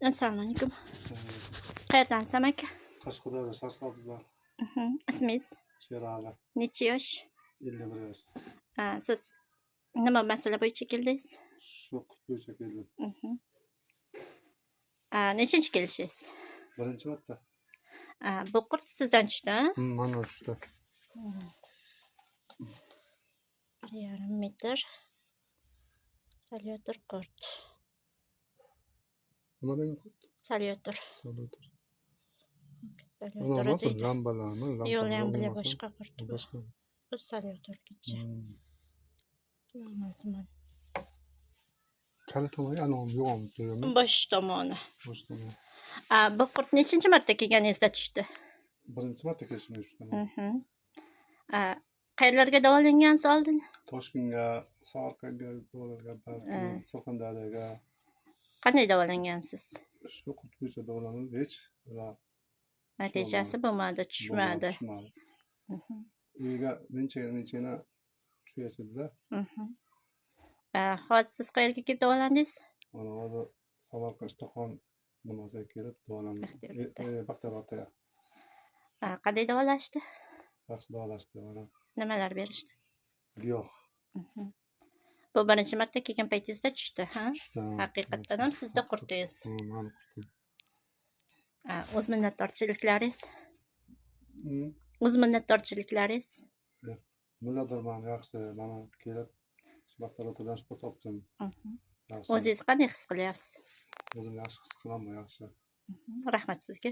Assalomu alaykum. Qayerdansiz aka? Qashqadaryo Sharsabzdan Ismingiz? Sherali, Necha yosh? 51 yosh. Siz nima masala bo'yicha keldingiz? Shu qurt bo'yicha keldim. Nechinchi kelishingiz? Birinchi marta. Bu qurt sizdan tushdi? Mana shuda. 1,5 metr. Salyotir qurt. Nima degan qurt? Salyotir. Salyotir. Salyotir Mana deydi. lambalarmi? Yo'q, lambalar boshqa qurt bu. Boshqa. Bu salyotirgacha. Ko'rmasman. Kali tomoni anom yo'qmi? To'yimi? Bosh tomoni. Bosh tomoni. Bu qurt nechinchi marta kelganingizda tushdi? Birinchi marta kelishimga tushdi. Qayerlarga davolangansiz oldin? Toshkentga, Samarqandga, Surxondaryoga. Qanday davolangansiz? Shu qurt bo'yicha davolanib hech Natijasi bo'lmadi, tushmadi. Uyga minchagina tushayotdi-da. Hozir siz qayerga kelib davolandingiz? Mana hozir Samarqand Ishtoxon nimasiga kelib davolandim. Bakteriya. Qanday davolashdi? Yaxshi davolashdi mana. Nimalar berishdi? Giyoh. Bu birinchi marta kelgan paytingizda tushdi, ha? Tushdi. Haqiqatdan ham sizda qurtingiz. Mani qurtim. O'z minnatdorchiliklaringiz? O'z minnatdorchiliklaringiz? Minnatdorman, yaxshi. Mana kelib shu bakteriyadan shifo topdim. O'zingiz qanday his qilyapsiz? O'zim yaxshi his qilaman, yaxshi. Rahmat sizga.